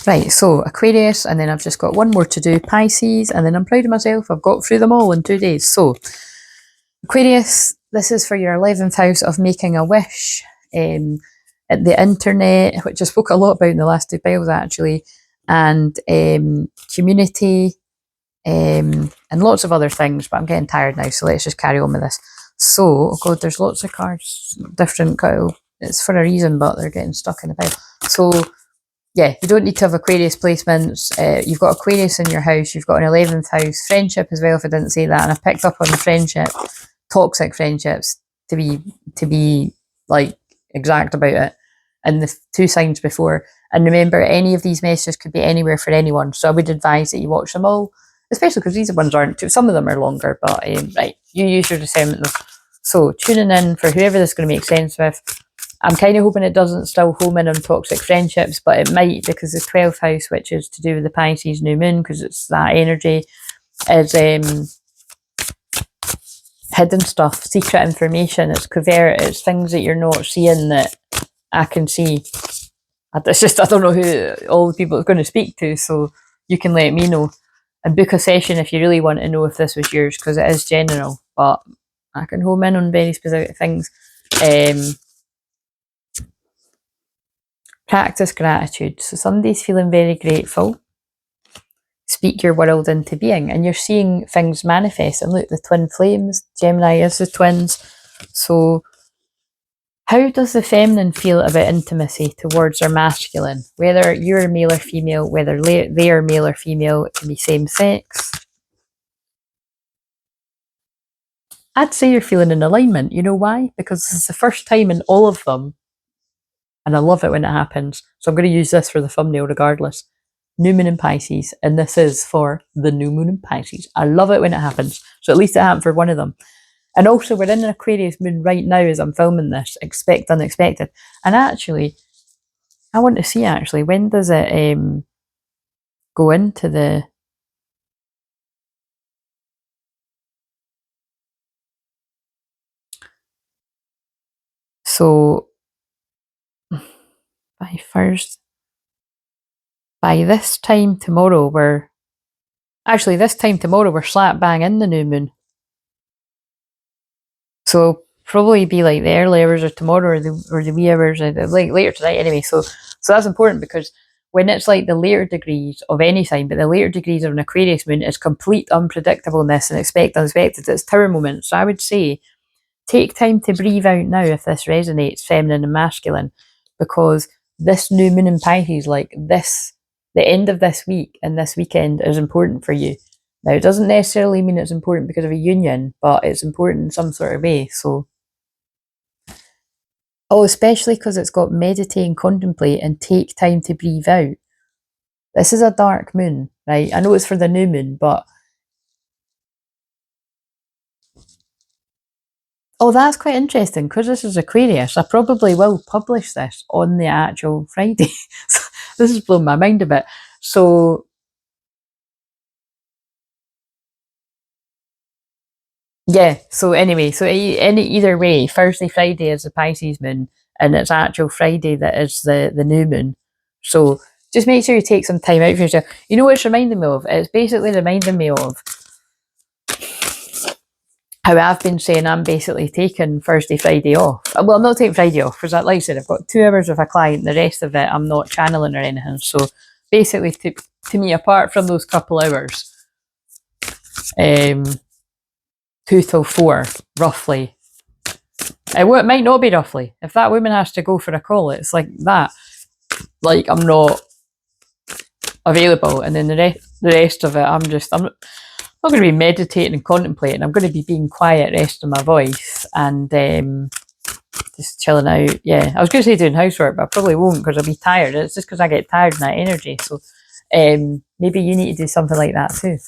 Right, so Aquarius, and then I've just got one more to do, Pisces, and then I'm proud of myself. I've got through them all in 2 days. So Aquarius, this is for your 11th house of making a wish, at the internet, which I spoke a lot about in the last 2 piles actually, and community, and lots of other things, but I'm getting tired now, so let's just carry on with this. So, oh god, there's lots of cards, different, it's for a reason, but they're getting stuck in the pile. So, yeah, you don't need to have Aquarius placements. You've got Aquarius in your house, you've got an 11th house, friendship as well, if I didn't say that, and I picked up on the friendship, toxic friendships, to be like exact about it, and the 2 signs before. And remember, any of these messages could be anywhere for anyone, so I would advise that you watch them all, especially because these ones aren't too, some of them are longer, but right, you use your discernment though. So tuning in for whoever this is going to make sense with. I'm kind of hoping it doesn't still home in on toxic friendships, but it might, because the 12th house, which is to do with the Pisces new moon, because it's that energy, is hidden stuff, secret information, it's covert, it's things that you're not seeing that I can see. It's just, I don't know who all the people are going to speak to, so you can let me know. And book a session if you really want to know if this was yours, because it is general, but I can home in on very specific things. Practice gratitude. So somebody's feeling very grateful. Speak your world into being, and you're seeing things manifest. And look, the twin flames, Gemini is the twins. So how does the feminine feel about intimacy towards their masculine? Whether you're male or female, whether they are male or female, it can be same sex. I'd say you're feeling in alignment. You know why? Because this is the first time in all of them, and I love it when it happens. So I'm going to use this for the thumbnail regardless. New moon in Pisces, and this is for the new moon in Pisces. I love it when it happens. So at least it happened for one of them. And also, we're in an Aquarius moon right now as I'm filming this. Expect unexpected. And actually, I want to see actually, when does it go into the... So, by this time tomorrow, we're slap bang in the new moon. So probably be like the early hours of tomorrow, or the wee hours, like later tonight anyway. So that's important, because when it's like the later degrees of any sign, but the later degrees of an Aquarius moon is complete unpredictableness and expect unexpected. It's tower moment. So I would say take time to breathe out now if this resonates, feminine and masculine, because this new moon in Pisces, like this, the end of this week and this weekend is important for you. Now, it doesn't necessarily mean it's important because of a union, but it's important in some sort of way. So, especially because it's got meditate and contemplate and take time to breathe out. This is a dark moon, right? I know it's for the new moon, but... Oh, that's quite interesting, because this is Aquarius. I probably will publish this on the actual Friday. This has blown my mind a bit. So... yeah, so anyway, so either way, Thursday, Friday is the Pisces moon, and it's actual Friday that is the new moon. So just make sure you take some time out for yourself. You know what it's reminding me of? It's basically reminding me of how I've been saying I'm basically taking Thursday, Friday off. Well, I'm not taking Friday off, because like I said, I've got 2 hours with a client, the rest of it I'm not channeling or anything. So basically, to me, apart from those couple hours, 2 till 4, roughly. It might not be roughly. If that woman has to go for a call, it's like that. Like, I'm not available, and then the rest of it, I'm not going to be meditating and contemplating. I'm going to be being quiet, resting my voice, and just chilling out. Yeah, I was going to say doing housework, but I probably won't, because I'll be tired. It's just because I get tired in that energy. So maybe you need to do something like that too.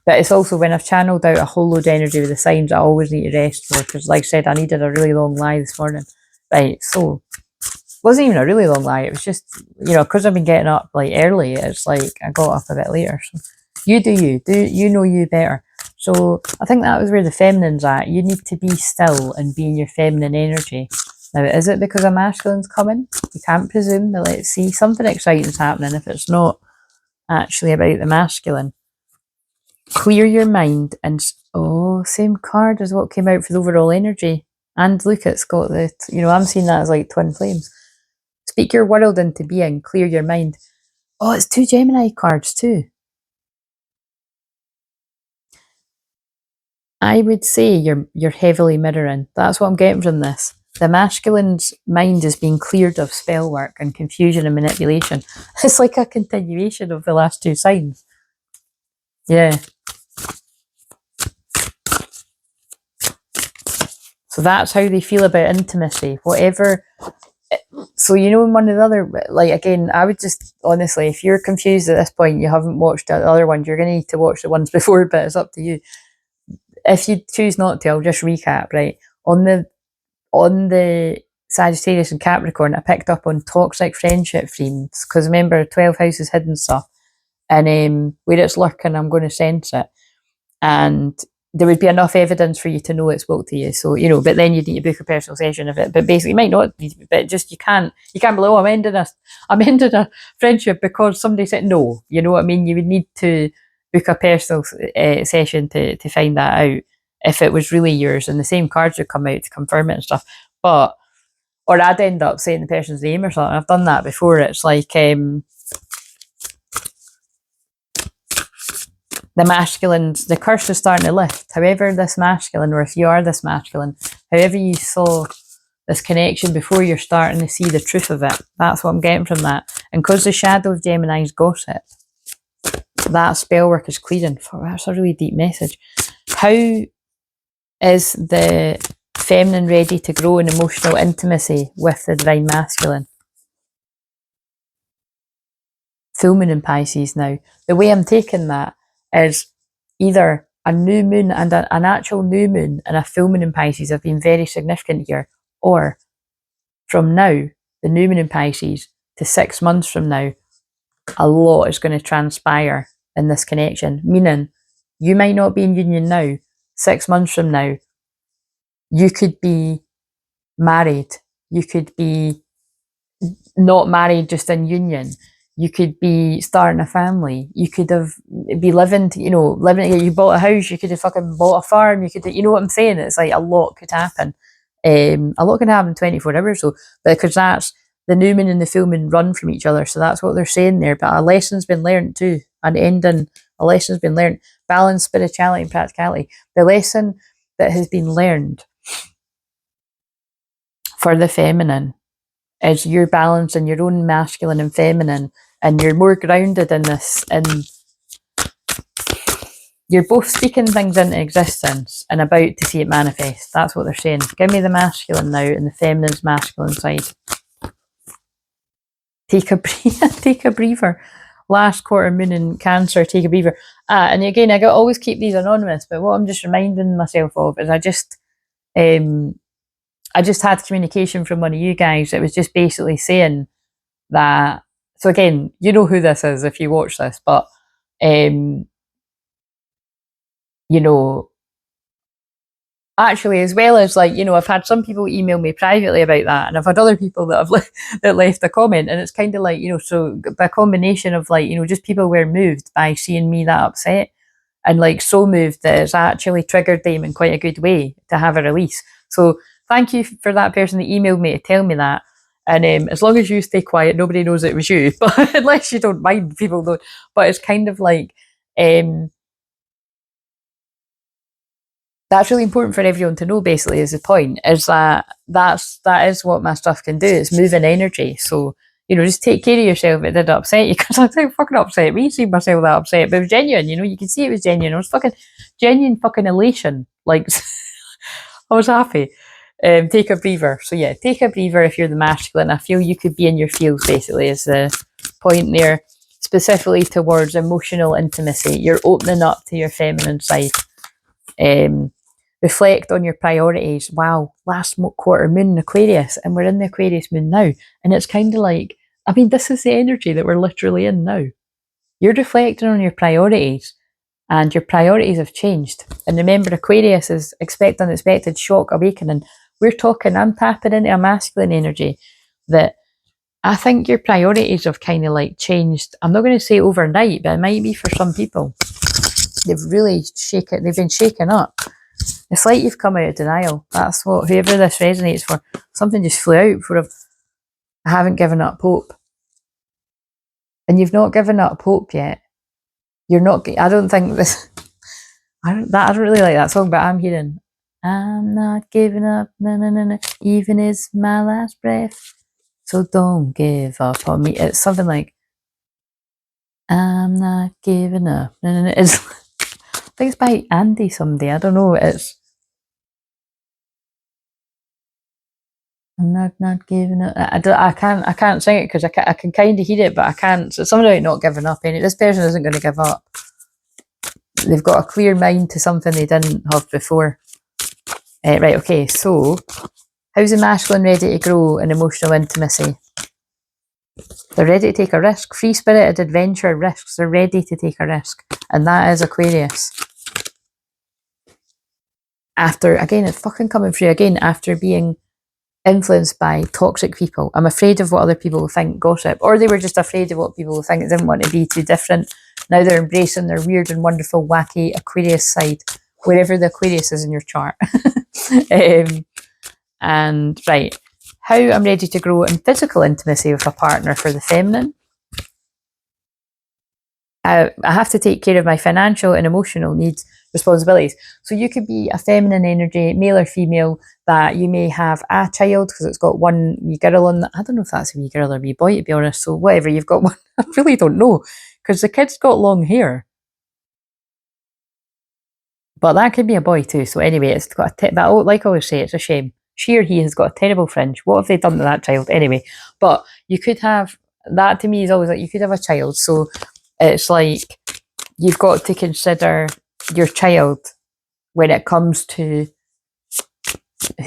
But it's also when I've channeled out a whole load of energy with the signs, I always need to rest more, because like I said, I needed a really long lie this morning. Right, so it wasn't even a really long lie. It was just, because I've been getting up like early, it's like I got up a bit later. So you do you know you better. So I think that was where the feminine's at. You need to be still and be in your feminine energy. Now, is it because a masculine's coming? You can't presume, but let's see. Something exciting's happening if it's not actually about the masculine. Clear your mind and, oh, same card as what came out for the overall energy. And look, it's got the, I'm seeing that as like twin flames. Speak your world into being, clear your mind. Oh, it's 2 Gemini cards too. I would say you're heavily mirroring. That's what I'm getting from this. The masculine's mind is being cleared of spell work and confusion and manipulation. It's like a continuation of the last 2 signs. Yeah. So that's how they feel about intimacy. Whatever. So, in one of the other, like, again, I would just, honestly, if you're confused at this point, you haven't watched the other ones, you're going to need to watch the ones before, but it's up to you. If you choose not to, I'll just recap, right? On the Sagittarius and Capricorn, I picked up on toxic friendship themes, because remember, 12 houses hidden stuff, and where it's lurking, I'm going to sense it. And there would be enough evidence for you to know it spoke to you. So, but then you'd need to book a personal session of it. But basically, it might not be, but just you can't be, oh, I'm ending a friendship because somebody said no. You know what I mean? You would need to book a personal session to find that out if it was really yours, and the same cards would come out to confirm it and stuff. Or I'd end up saying the person's name or something. I've done that before. It's like, the masculines, the curse is starting to lift. However, this masculine, or if you are this masculine, however you saw this connection before, you're starting to see the truth of it. That's what I'm getting from that. And because the shadow of Gemini's gossip, that spell work is clearing. That's a really deep message. How is the feminine ready to grow in emotional intimacy with the divine masculine? Full moon in Pisces now. The way I'm taking that is either a new moon and an actual new moon and a full moon in Pisces have been very significant here, or from now, the new moon in Pisces, to 6 months from now, a lot is going to transpire in this connection, meaning you might not be in union now. 6 months from now, you could be married, you could be not married, just in union. You could be starting a family. You could be living, you bought a house. You could have fucking bought a farm. You could, what I'm saying? It's like a lot could happen. A lot can happen in 24 hours. So, because that's the new moon and the full moon run from each other. So that's what they're saying there. But a lesson's been learned too. An ending, a lesson's been learned. Balance, spirituality, and practicality. The lesson that has been learned for the feminine is you're balancing your own masculine and feminine, and you're more grounded in this, and you're both speaking things into existence and about to see it manifest. That's what they're saying. Give me the masculine now and the feminine's masculine side. Take a breather. Last quarter moon in Cancer, take a breather. And again, I always keep these anonymous, but what I'm just reminding myself of is I just had communication from one of you guys that was just basically saying that, so again, you know who this is if you watch this, but actually, as well as I've had some people email me privately about that, and I've had other people that have that left a comment, and it's kind of like, so by combination of just people were moved by seeing me that upset, and so moved that it's actually triggered them in quite a good way to have a release. So thank you for that person that emailed me to tell me that. And as long as you stay quiet, nobody knows it was you. But unless you don't mind, people don't. But it's kind of like, that's really important for everyone to know, basically, is the point, is that is what my stuff can do. It's moving energy. So, just take care of yourself if it did upset you, because I think fucking upset me, seeing myself that upset, but it was genuine, you can see it was genuine. It was fucking genuine fucking elation. Like, I was happy. Take a breather. So yeah, take a breather if you're the masculine. I feel you could be in your feels, basically, is the point there, specifically towards emotional intimacy. You're opening up to your feminine side. Reflect on your priorities. Wow, last quarter moon in Aquarius, and we're in the Aquarius moon now, and it's kind of like, this is the energy that we're literally in now. You're reflecting on your priorities, and your priorities have changed. And remember, Aquarius is expect unexpected, shock, awakening. we're talking, I'm tapping into a masculine energy that I think your priorities have kind of like changed. I'm not going to say overnight, but it might be for some people. They've really they've been shaken up. It's like you've come out of denial. That's what, whoever this resonates for, something just flew out for I haven't given up hope. And you've not given up hope yet. You're not, I don't think this, I don't really like that song, but I'm hearing, I'm not giving up, no, no, no, no, even is my last breath. So don't give up on me. It's something like, I'm not giving up. No, no, no. It's, I think it's by Andy someday. I don't know. It's, I'm not giving up. I can't sing it because I can kind of hear it, but I can't. So it's something about not giving up. Any this person isn't going to give up. They've got a clear mind to something they didn't have before. Right. Okay. So, how's the masculine ready to grow in emotional intimacy? They're ready to take a risk. Free-spirited adventure risks. They're ready to take a risk, and that is Aquarius. After again, it's fucking coming through again. After being influenced by toxic people. I'm afraid of what other people will think, gossip. Or they were just afraid of what people will think. They didn't want to be too different. Now they're embracing their weird and wonderful, wacky Aquarius side, wherever the Aquarius is in your chart. And right, how I'm ready to grow in physical intimacy with a partner for the feminine. I have to take care of my financial and emotional needs, responsibilities. So you could be a feminine energy, male or female, that you may have a child because it's got one wee girl on. I don't know if that's a wee girl or a wee boy, to be honest. So whatever, you've got one. I really don't know because the kid's got long hair. But that could be a boy too. So anyway, it's got that. Like I always say, it's a shame. She or he has got a terrible fringe. What have they done to that child? Anyway, but you could have that. To me, is always like you could have a child. So it's like you've got to consider your child when it comes to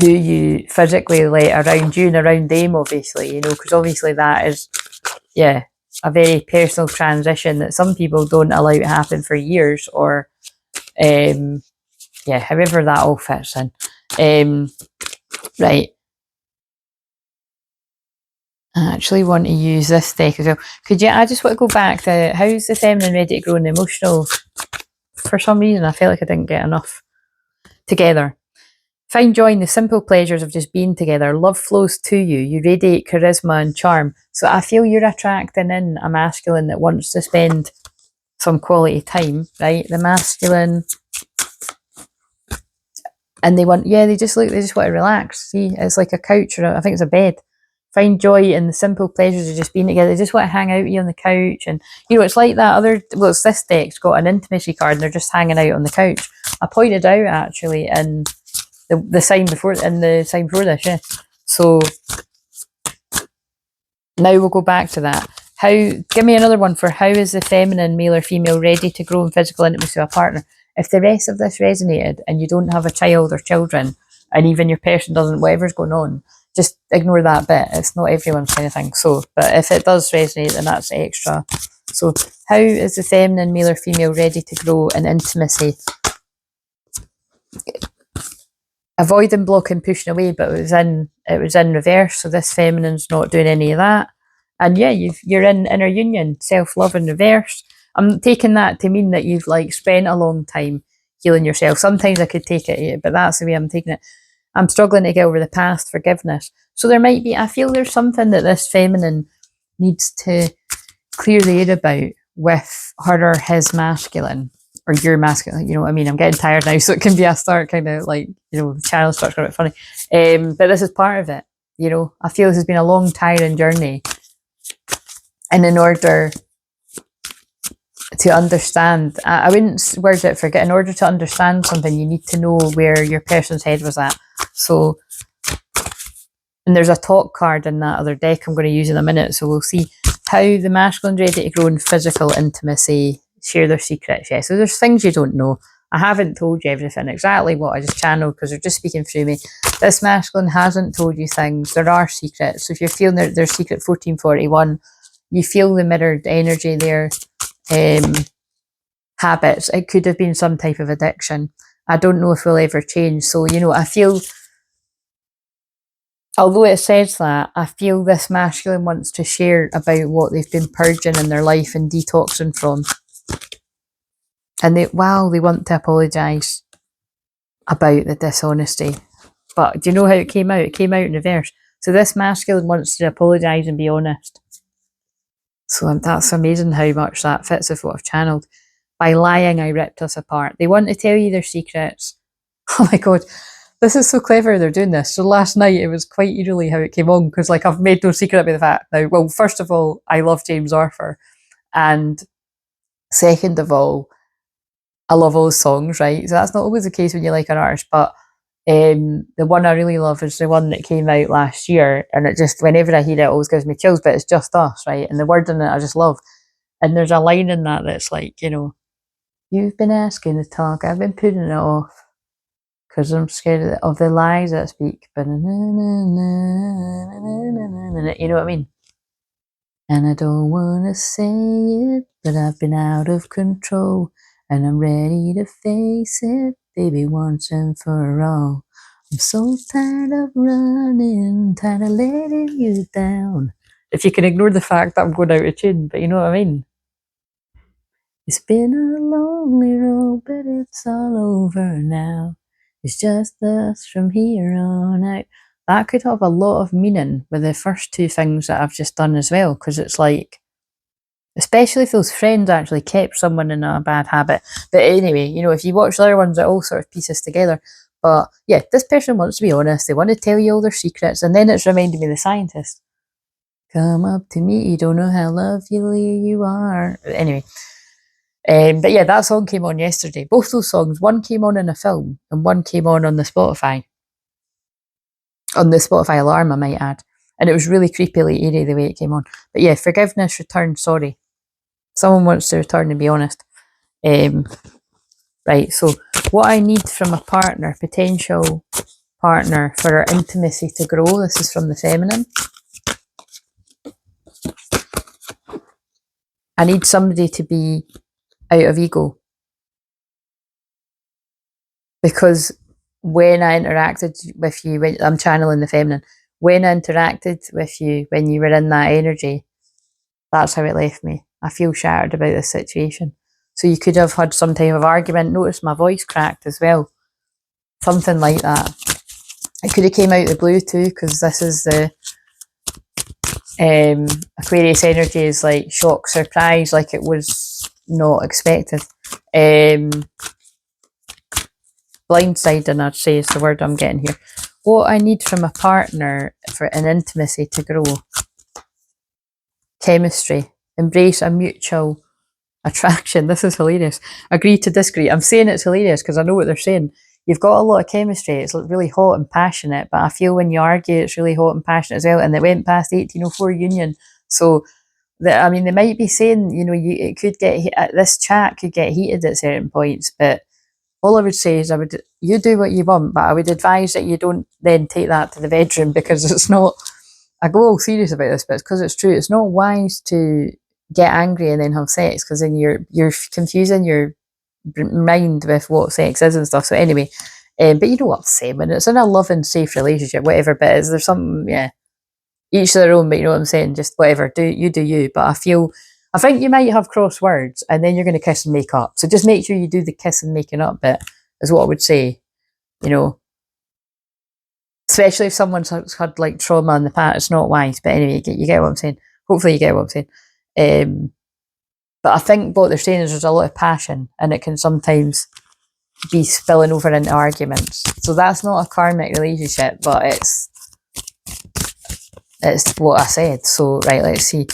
who you physically let around you and around them, obviously, because obviously that is, yeah, a very personal transition that some people don't allow to happen for years or, yeah, however that all fits in. Right. I actually want to use this deck as well. I just want to go back to how's the feminine ready to grow in emotional? For some reason, I felt like I didn't get enough together. Find joy in the simple pleasures of just being together. Love flows to you. You radiate charisma and charm. So I feel you're attracting in a masculine that wants to spend some quality time, right? The masculine, and they want to relax. See, it's like a couch, or I think it's a bed. Find joy in the simple pleasures of just being together. They just want to hang out with you on the couch, and it's like that other. Well, it's this deck's got an intimacy card, and they're just hanging out on the couch. I pointed out actually in the sign before this, yeah. So now we'll go back to that. Give me another one for how is the feminine, male or female, ready to grow in physical intimacy with a partner? If the rest of this resonated and you don't have a child or children, and even your person doesn't, whatever's going on, just ignore that bit. It's not everyone's kind of thing. So, but if it does resonate, then that's extra. So, how is the feminine, male or female, ready to grow in intimacy? Avoiding, blocking, pushing away, but it was in reverse. So this feminine's not doing any of that. And yeah, you're in inner union, self-love in reverse. I'm taking that to mean that you've like spent a long time healing yourself. Sometimes I could take it, but that's the way I'm taking it. I'm struggling to get over the past, forgiveness. So there might be, I feel there's something that this feminine needs to clear the air about with her or his masculine. Or your masculine, you know what I mean? I'm getting tired now, so it can be a start kind of like, the channel starts going a bit funny. But this is part of it, I feel this has been a long, tiring journey. And in order to understand, I wouldn't word it forget, in order to understand something, you need to know where your person's head was at. So, and there's a talk card in that other deck I'm going to use in a minute, so we'll see how the masculine's ready to grow in physical intimacy, share their secrets. Yeah, so there's things you don't know. I haven't told you everything exactly what I just channeled because they're just speaking through me. This masculine hasn't told you things. There are secrets. So if you're feeling their secret 1441, you feel the mirrored energy there. Habits. It could have been some type of addiction. I don't know if we'll ever change. So, I feel although it says that, I feel this masculine wants to share about what they've been purging in their life and detoxing from. And they want to apologise about the dishonesty. But do you know how it came out? It came out in reverse. So this masculine wants to apologise and be honest. So that's amazing how much that fits with what I've channeled. By lying, I ripped us apart. They want to tell you their secrets. Oh my God. This is so clever they're doing this. So last night it was quite eerily how it came on, because like I've made no secret about the fact now. Well, first of all, I love James Arthur, and second of all, I love all his songs, right? So that's not always the case when you like an artist, but the one I really love is the one that came out last year, and it just, whenever I hear it, it always gives me chills. But it's Just Us, right? And the word in it I just love. And there's a line in that that's like, you know, you've been asking to talk, I've been putting it off, because I'm scared of the lies that speak. You know what I mean? And I don't want to say it, but I've been out of control, and I'm ready to face it, baby, once and for all. I'm so tired of running, tired of letting you down. If you can ignore the fact that I'm going out of tune, but you know what I mean? It's been a lonely road, but it's all over now. It's just us from here on out. That could have a lot of meaning with the first two things that I've just done as well, because it's like, especially if those friends actually kept someone in a bad habit. But anyway, you know, if you watch the other ones, it all sort of pieces together. But yeah, this person wants to be honest. They want to tell you all their secrets. And then it's reminding me of the scientist. Come up to me, you don't know how lovely you are. Anyway. But yeah, that song came on yesterday. Both those songs, one came on in a film and one came on the Spotify. On the Spotify alarm, I might add. And it was really creepily eerie the way it came on. But yeah, forgiveness, return, sorry. Someone wants to return and be honest. Right, so what I need from a partner, potential partner, for our intimacy to grow, this is from the feminine. I need somebody to be out of ego. Because when I interacted with you, when I'm channeling the feminine, when I interacted with you, when you were in that energy, that's how it left me. I feel shattered about this situation. So you could have had some type of argument. Notice my voice cracked as well. Something like that. It could have came out of the blue too, because this is the Aquarius energy is like shock, surprise, like it was not expected. Blindsiding, I'd say, is the word I'm getting here. What I need from a partner for an intimacy to grow. Chemistry. Embrace a mutual attraction. This is hilarious. Agree to disagree. I'm saying it's hilarious because I know what they're saying. You've got a lot of chemistry. It's really hot and passionate, but I feel when you argue, it's really hot and passionate as well. And they went past 1804 union. So, I mean, they might be saying, you know, it could get, this chat could get heated at certain points, but all I would say is you do what you want, but I would advise that you don't then take that to the bedroom, because it's not, I go all serious about this, but it's because it's true. It's not wise to get angry and then have sex, because then you're confusing your mind with what sex is and stuff. So anyway, but you know what I'm saying, when it's in a loving, safe relationship, whatever bit is, there's some, yeah, each their own, but you know what I'm saying, just whatever, do you. But I think you might have cross words and then you're going to kiss and make up. So just make sure you do the kiss and making up bit, is what I would say, you know. Especially if someone's had like trauma in the past, it's not wise. But anyway, you get what I'm saying. Hopefully you get what I'm saying. But I think what they're saying is there's a lot of passion, and it can sometimes be spilling over into arguments. So that's not a karmic relationship, but it's what I said. So right, let's see.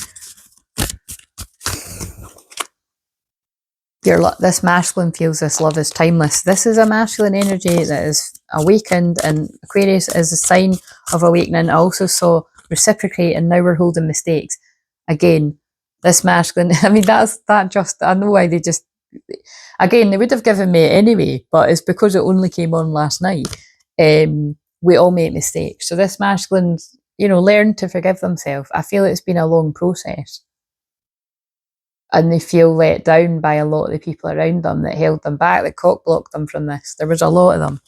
This masculine feels this love is timeless. This is a masculine energy that is awakened, and Aquarius is a sign of awakening. I also saw reciprocate, and now we're holding mistakes. Again, this masculine, I mean, I know why they just, again, they would have given me it anyway, but it's because it only came on last night. We all make mistakes. So this masculine, you know, learn to forgive themselves. I feel it's been a long process. And they feel let down by a lot of the people around them that held them back, that cock blocked them from this. There was a lot of them.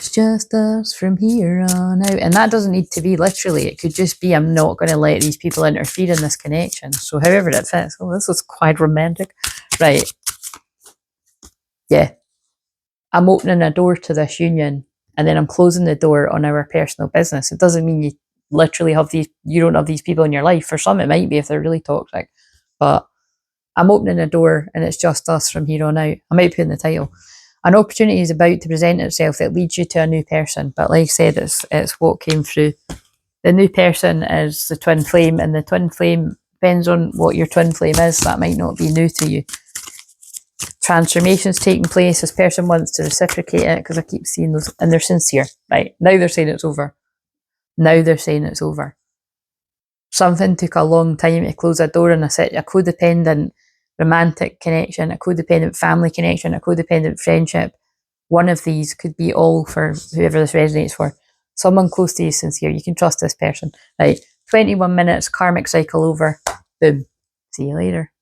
It's just us from here on out. And that doesn't need to be literally. It could just be, I'm not going to let these people interfere in this connection. So however it fits. Oh, this is quite romantic. Right. Yeah. I'm opening a door to this union and then I'm closing the door on our personal business. It doesn't mean you literally have these, you don't have these people in your life. For some, it might be if they're really toxic. But I'm opening a door and it's just us from here on out. I might put in the title. An opportunity is about to present itself that leads you to a new person. But like I said, it's what came through. The new person is the twin flame, and the twin flame depends on what your twin flame is. That might not be new to you. Transformations taking place. This person wants to reciprocate it because I keep seeing those, and they're sincere. Right, now they're saying it's over. Now they're saying it's over. Something took a long time to close a door in a codependent romantic connection, a codependent family connection, a codependent friendship. One of these could be all for whoever this resonates for. Someone close to you is sincere. You can trust this person. Right, 21 minutes, karmic cycle over. Boom. See you later.